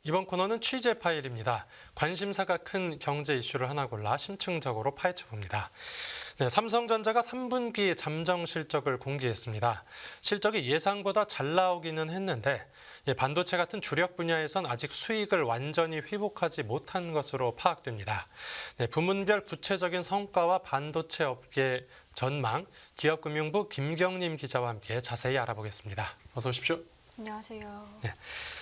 이번 코너는 취재 파일입니다. 관심사가 큰 경제 이슈를 하나 골라 심층적으로 파헤쳐봅니다. 네, 삼성전자가 3분기 잠정 실적을 공개했습니다. 실적이 예상보다 잘 나오기는 했는데 반도체 같은 주력 분야에선 아직 수익을 완전히 회복하지 못한 것으로 파악됩니다. 네, 부문별 구체적인 성과와 반도체 업계 전망, 기업금융부 김경림 기자와 함께 자세히 알아보겠습니다. 어서 오십시오. 안녕하세요. 네,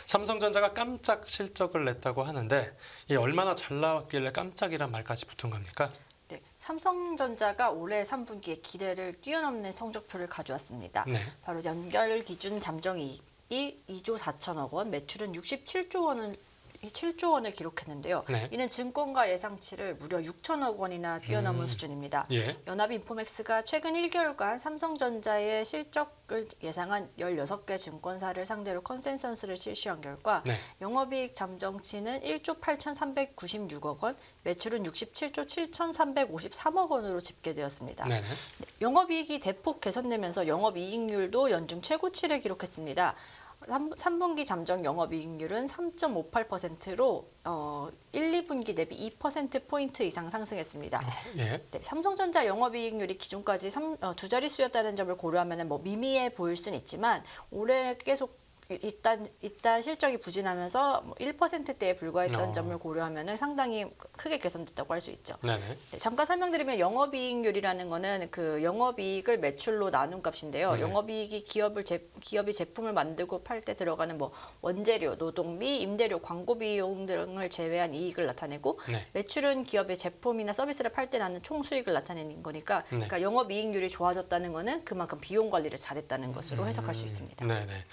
삼성전자가 깜짝 실적을 냈다고 하는데 이 얼마나 잘 나왔길래 깜짝이란 말까지 붙은 겁니까? 네, 삼성전자가 올해 3분기에 기대를 뛰어넘는 성적표를 가져왔습니다. 네. 바로 연결 기준 잠정 이익이 2조 4천억 원, 매출은 7조 원을 기록했는데요. 네. 이는 증권가 예상치를 무려 6천억 원이나 뛰어넘은 수준입니다. 예. 연합인포맥스가 최근 1개월간 삼성전자의 실적을 예상한 16개 증권사를 상대로 컨센서스를 실시한 결과 네. 영업이익 잠정치는 1조 8,396억 원, 매출은 67조 7,353억 원으로 집계되었습니다. 네. 영업이익이 대폭 개선되면서 영업이익률도 연중 최고치를 기록했습니다. 3분기 잠정 영업이익률은 3.58%로 1, 2분기 대비 2%포인트 이상 상승했습니다. 예. 네, 삼성전자 영업이익률이 기존까지 두 자릿수였다는 점을 고려하면 미미해 보일 수는 있지만 올해 계속 일단 실적이 부진하면서 1%대에 불과했던 점을 고려하면 상당히 크게 개선됐다고 할 수 있죠. 네네. 네, 잠깐 설명드리면 영업이익률이라는 거는 그 영업이익을 매출로 나눈 값인데요. 네. 영업이익이 기업이 제품을 만들고 팔 때 들어가는 원재료, 노동비, 임대료, 광고 비용 등을 제외한 이익을 나타내고 네. 매출은 기업의 제품이나 서비스를 팔 때 나는 총 수익을 나타내는 거니까 네. 그러니까 영업이익률이 좋아졌다는 거는 그만큼 비용 관리를 잘했다는 것으로 해석할 수 있습니다. 네네.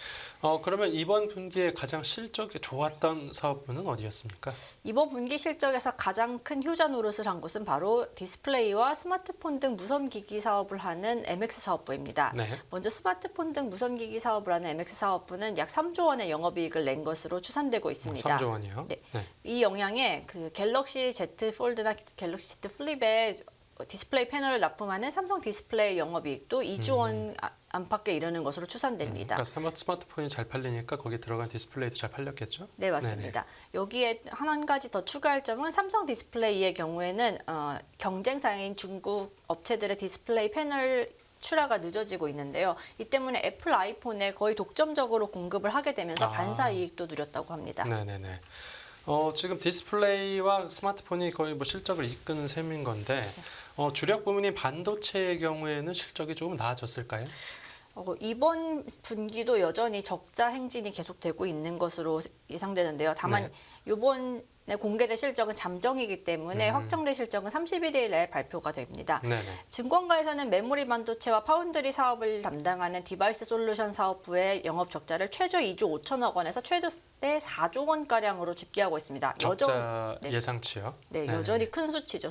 그러면 이번 분기에 가장 실적이 좋았던 사업부는 어디였습니까? 이번 분기 실적에서 가장 큰 효자 노릇을 한 곳은 바로 디스플레이와 스마트폰 등 무선기기 사업을 하는 MX 사업부입니다. 네. 먼저 스마트폰 등 무선기기 사업을 하는 MX 사업부는 약 3조 원의 영업이익을 낸 것으로 추산되고 있습니다. 3조 원이요? 네. 네. 이 영향에 그 갤럭시 Z 폴드나 갤럭시 Z 플립에 디스플레이 패널을 납품하는 삼성 디스플레이 영업이익도 2조 원 안팎에 이르는 것으로 추산됩니다. 그러니까 스마트폰이 잘 팔리니까 거기에 들어간 디스플레이도 잘 팔렸겠죠? 네, 맞습니다. 여기에 한 가지 더 추가할 점은 삼성 디스플레이의 경우에는 경쟁사인 중국 업체들의 디스플레이 패널 출하가 늦어지고 있는데요. 이 때문에 애플 아이폰에 거의 독점적으로 공급을 하게 되면서 반사 이익도 누렸다고 합니다. 네네네. 지금 디스플레이와 스마트폰이 거의 실적을 이끄는 셈인 건데 주력 부문인 반도체의 경우에는 실적이 조금 나아졌을까요? 이번 분기도 여전히 적자 행진이 계속되고 있는 것으로 예상되는데요. 다만 이번에 공개된 실적은 잠정이기 때문에 확정된 실적은 31일에 발표가 됩니다. 네네. 증권가에서는 메모리 반도체와 파운드리 사업을 담당하는 디바이스 솔루션 사업부의 영업 적자를 최저 2조 5천억 원에서 최대 4조 원가량으로 집계하고 있습니다. 적자 예상치요? 네, 여전히 큰 수치죠.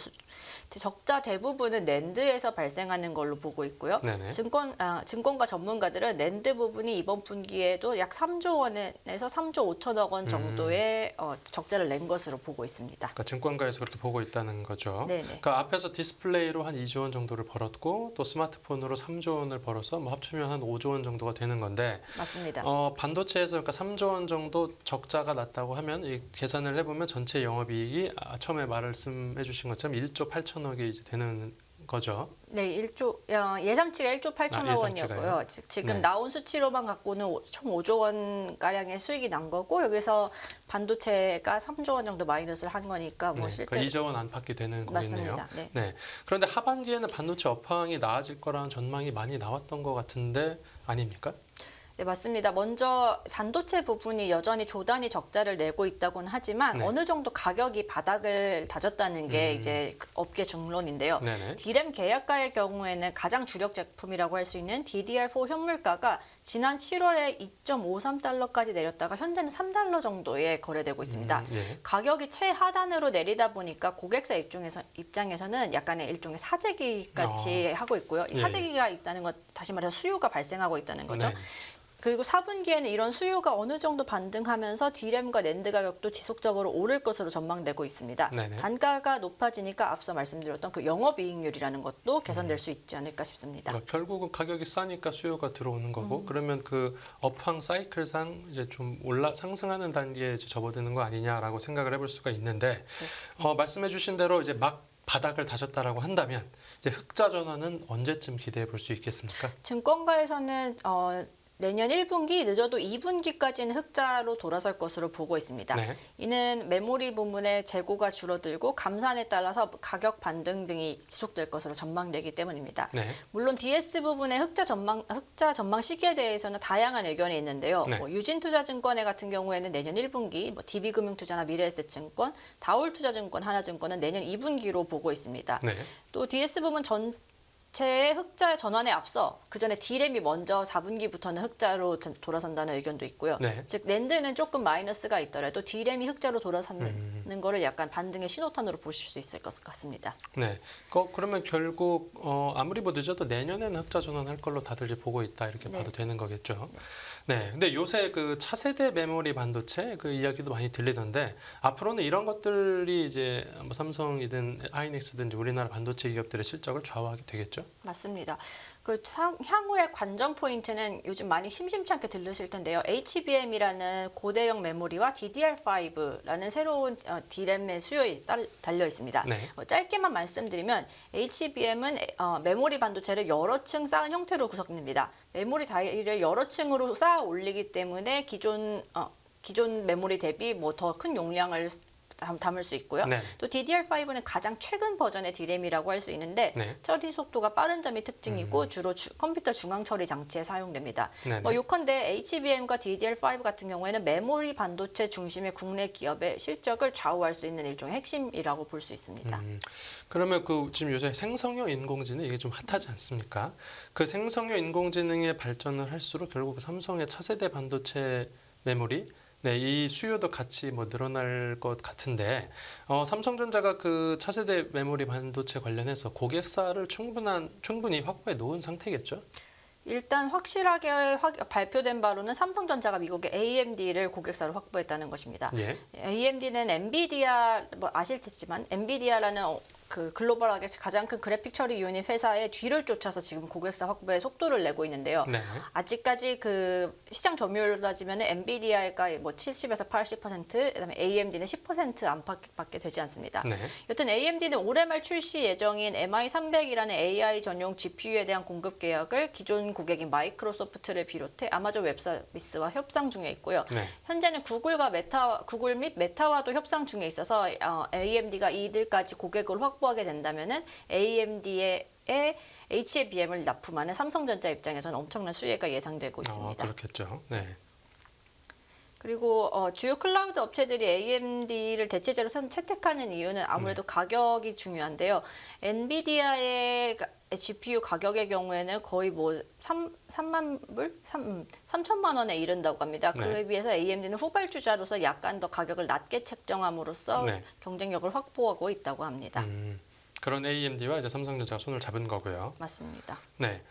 적자 대부분은 낸드에서 발생하는 걸로 보고 있고요. 네네. 증권가 전문가들은 낸드 부분이 이번 분기에도 약 3조 원에서 3조 5천억 원 정도의 적자를 낸 것으로 보고 있습니다. 그러니까 증권가에서 그렇게 보고 있다는 거죠. 네네. 그러니까 앞에서 디스플레이로 한 2조 원 정도를 벌었고 또 스마트폰으로 3조 원을 벌어서 합치면 한 5조 원 정도가 되는 건데 맞습니다. 반도체에서 그러니까 3조 원 정도 적자가 났다고 하면 이 계산을 해보면 전체 영업이익이 처음에 말씀해 주신 것처럼 1조 8천억이 이제 되는 거죠. 네, 예상치가 1조 8천억 예상치가요? 원이었고요. 지금 네. 나온 수치로만 갖고는 총 5조 원 가량의 수익이 난 거고 여기서 반도체가 3조 원 정도 마이너스를 한 거니까 실제 그러니까 2조 원 안팎이 되는 거겠네요. 맞습니다. 네. 그런데 하반기에는 반도체 업황이 나아질 거라는 전망이 많이 나왔던 것 같은데 아닙니까? 네, 맞습니다. 먼저 반도체 부분이 여전히 조단위 적자를 내고 있다고는 하지만 어느 정도 가격이 바닥을 다졌다는 게 이제 업계 중론인데요. 네네. D램 계약가의 경우에는 가장 주력 제품이라고 할 수 있는 DDR4 현물가가 지난 7월에 2.53달러까지 내렸다가 현재는 3달러 정도에 거래되고 있습니다. 예. 가격이 최하단으로 내리다 보니까 고객사 입장에서는 약간의 일종의 사재기 같이 하고 있고요. 이 예. 사재기가 있다는 것, 다시 말해서 수요가 발생하고 있다는 거죠. 네. 그리고 4분기에는 이런 수요가 어느 정도 반등하면서 D램과 낸드 가격도 지속적으로 오를 것으로 전망되고 있습니다. 네네. 단가가 높아지니까 앞서 말씀드렸던 그 영업이익률이라는 것도 개선될 수 있지 않을까 싶습니다. 그러니까 결국은 가격이 싸니까 수요가 들어오는 거고 그러면 그 업황 사이클상 이제 좀 상승하는 단계에 이제 접어드는 거 아니냐라고 생각을 해볼 수가 있는데 말씀해주신 대로 이제 막 바닥을 다졌다라고 한다면 이제 흑자 전환은 언제쯤 기대해 볼 수 있겠습니까? 증권가에서는 내년 1분기 늦어도 2분기까지는 흑자로 돌아설 것으로 보고 있습니다. 네. 이는 메모리 부문의 재고가 줄어들고 감산에 따라서 가격 반등 등이 지속될 것으로 전망되기 때문입니다. 네. 물론 DS 부분의 흑자 전망 시기에 대해서는 다양한 의견이 있는데요. 네. 유진투자증권회 같은 경우에는 내년 1분기, DB금융투자나 미래에셋증권, 다올투자증권, 하나증권은 내년 2분기로 보고 있습니다. 네. 또 DS 부문 전체의 흑자 전환에 앞서 그 전에 D램이 먼저 4분기부터는 흑자로 돌아선다는 의견도 있고요. 네. 즉 낸드는 조금 마이너스가 있더라도 D램이 흑자로 돌아서는 거를 약간 반등의 신호탄으로 보실 수 있을 것 같습니다. 네. 그러면 결국 아무리 뭐 늦어도 내년에는 흑자 전환할 걸로 다들 이제 보고 있다 이렇게 네. 봐도 되는 거겠죠. 네. 근데 요새 그 차세대 메모리 반도체 그 이야기도 많이 들리던데 앞으로는 이런 것들이 이제 뭐 삼성이든 하이닉스든 이제 우리나라 반도체 기업들의 실적을 좌우하게 되겠죠. 맞습니다. 향후의 관전 포인트는 요즘 많이 심심치 않게 들으실 텐데요. HBM이라는 고대형 메모리와 DDR5라는 새로운 D램의 수요에 달려 있습니다. 네. 짧게만 말씀드리면 HBM은 메모리 반도체를 여러 층 쌓은 형태로 구성됩니다. 메모리 다이를 여러 층으로 쌓아 올리기 때문에 기존 메모리 대비 뭐 더 큰 용량을 담을 수 있고요. 네. 또 DDR5는 가장 최근 버전의 D램이라고 할 수 있는데 네. 처리 속도가 빠른 점이 특징이고 주로 컴퓨터 중앙 처리 장치에 사용됩니다. 네네. 요컨대 HBM과 DDR5 같은 경우에는 메모리 반도체 중심의 국내 기업의 실적을 좌우할 수 있는 일종의 핵심이라고 볼 수 있습니다. 그러면 지금 요새 생성형 인공지능 이게 좀 핫하지 않습니까? 그 생성형 인공지능의 발전을 할수록 결국 삼성의 차세대 반도체 메모리 네, 이 수요도 같이 뭐 늘어날 것 같은데 삼성전자가 그 차세대 메모리 반도체 관련해서 고객사를 충분히 확보해 놓은 상태겠죠? 일단 확실하게 발표된 바로는 삼성전자가 미국의 AMD를 고객사로 확보했다는 것입니다. 예. AMD는 엔비디아 아실 테지만 엔비디아라는 그 글로벌하게 가장 큰 그래픽 처리 유닛 회사의 뒤를 쫓아서 지금 고객사 확보에 속도를 내고 있는데요. 네. 아직까지 그 시장 점유율로 따지면 엔비디아가 뭐 70에서 80%, 그다음에 AMD는 10% 안팎밖에 되지 않습니다. 네. 여튼 AMD는 올해 말 출시 예정인 MI300이라는 AI 전용 GPU에 대한 공급 계약을 기존 고객인 마이크로소프트를 비롯해 아마존 웹서비스와 협상 중에 있고요. 네. 현재는 구글 및 메타와도 협상 중에 있어서 AMD가 이들까지 고객으로 확보하게 된다면은 AMD의 HBM을 납품하는 삼성전자 입장에서는 엄청난 수혜가 예상되고 있습니다. 그렇겠죠. 네. 그리고 주요 클라우드 업체들이 AMD를 대체제로 채택하는 이유는 아무래도 가격이 중요한데요. 엔비디아의 GPU 가격의 경우에는 거의 뭐 3천만 원에 이른다고 합니다. 네. 그에 비해서 AMD는 후발주자로서 약간 더 가격을 낮게 책정함으로써 네. 경쟁력을 확보하고 있다고 합니다. 그런 AMD와 이제 삼성전자가 손을 잡은 거고요. 맞습니다. 네.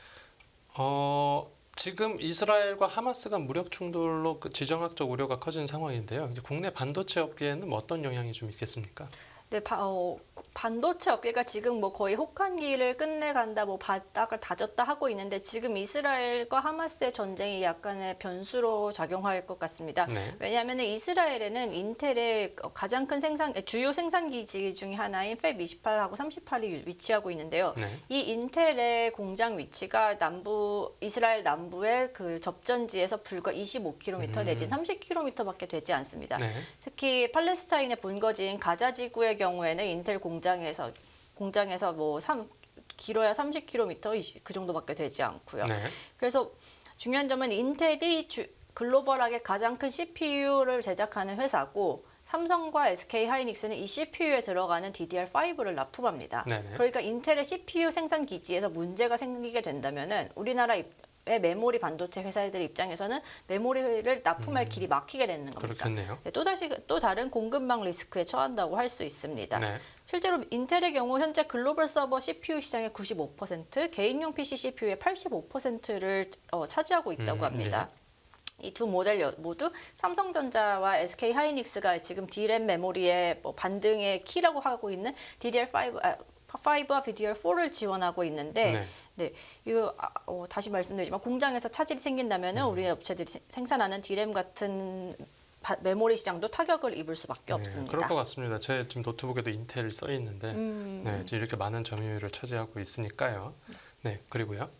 지금 이스라엘과 하마스가 무력 충돌로 그 지정학적 우려가 커진 상황인데요. 이제 국내 반도체 업계에는 뭐 어떤 영향이 좀 있겠습니까? 네, 반도체 업계가 지금 뭐 거의 혹한기를 끝내간다, 뭐 바닥을 다졌다 하고 있는데 지금 이스라엘과 하마스의 전쟁이 약간의 변수로 작용할 것 같습니다. 네. 왜냐하면 이스라엘에는 인텔의 가장 큰 주요 생산 기지 중에 하나인 팹 28하고 38이 위치하고 있는데요. 네. 이 인텔의 공장 위치가 이스라엘 남부의 그 접전지에서 불과 25km 내지 30km밖에 되지 않습니다. 네. 특히 팔레스타인의 본거지인 가자 지구의 경우에는 인텔 공장에서 뭐 길어야 30km 그 정도밖에 되지 않고요. 네. 그래서 중요한 점은 인텔이 글로벌하게 가장 큰 CPU를 제작하는 회사고 삼성과 SK 하이닉스는 이 CPU에 들어가는 DDR5를 납품합니다. 네네. 그러니까 인텔의 CPU 생산 기지에서 문제가 생기게 된다면은 우리나라의 메모리 반도체 회사들 입장에서는 메모리를 납품할 길이 막히게 되는 겁니다. 그렇겠네요. 네, 또 다른 공급망 리스크에 처한다고 할 수 있습니다. 네. 실제로 인텔의 경우 현재 글로벌 서버 CPU 시장의 95%, 개인용 PC CPU의 85%를 차지하고 있다고 합니다. 이 두 모델 모두 삼성전자와 SK 하이닉스가 지금 D램 메모리의 뭐 반등의 키라고 하고 있는 DDR5와 DDR4를 지원하고 있는데, 이거 다시 말씀드리지만 공장에서 차질이 생긴다면은 우리 업체들이 생산하는 D램 같은 메모리 시장도 타격을 입을 수밖에 없습니다. 그럴 것 같습니다. 제 지금 노트북에도 인텔 써 있는데, 지금 이렇게 많은 점유율을 차지하고 있으니까요. 네, 그리고요.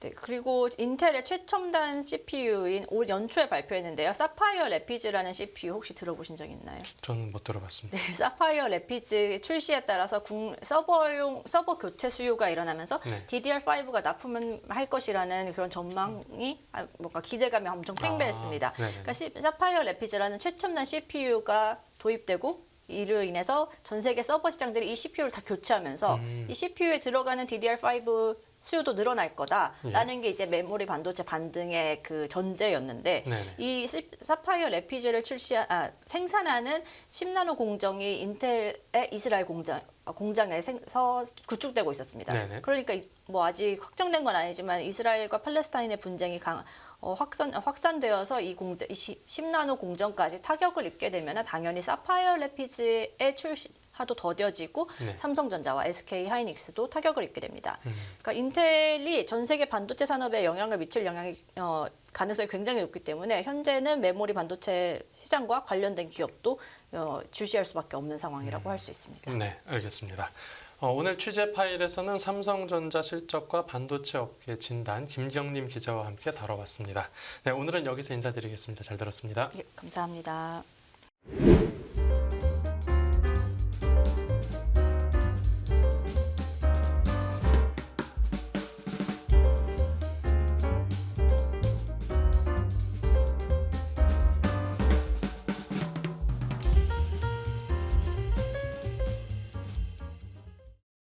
네, 그리고 인텔의 최첨단 CPU인 올 연초에 발표했는데요. 사파이어 래피즈라는 CPU 혹시 들어보신 적 있나요? 저는 못 들어봤습니다. 네, 사파이어 래피즈 출시에 따라서 서버 교체 수요가 일어나면서 DDR5가 납품할 것이라는 그런 전망이 뭔가 기대감이 엄청 팽배했습니다. 그러니까 사파이어 래피즈라는 최첨단 CPU가 도입되고 이로 인해서 전 세계 서버 시장들이 이 CPU를 다 교체하면서 이 CPU에 들어가는 DDR5 수요도 늘어날 거다라는 게 이제 메모리 반도체 반등의 그 전제였는데, 이 사파이어 래피즈를 생산하는 10나노 공정이 인텔의 이스라엘 공장에서 구축되고 있었습니다. 그러니까 뭐 아직 확정된 건 아니지만 이스라엘과 팔레스타인의 분쟁이 확산되어서 이 10나노 공정까지 타격을 입게 되면 당연히 사파이어 래피즈의 하도 더뎌지고 삼성전자와 SK 하이닉스도 타격을 입게 됩니다. 그러니까 인텔이 전 세계 반도체 산업에 영향을 미칠 가능성이 굉장히 높기 때문에 현재는 메모리 반도체 시장과 관련된 기업도 주시할 수밖에 없는 상황이라고 할 수 있습니다. 네, 알겠습니다. 오늘 취재 파일에서는 삼성전자 실적과 반도체 업계 진단 김경림 기자와 함께 다뤄봤습니다. 네, 오늘은 여기서 인사드리겠습니다. 잘 들었습니다. 예, 감사합니다.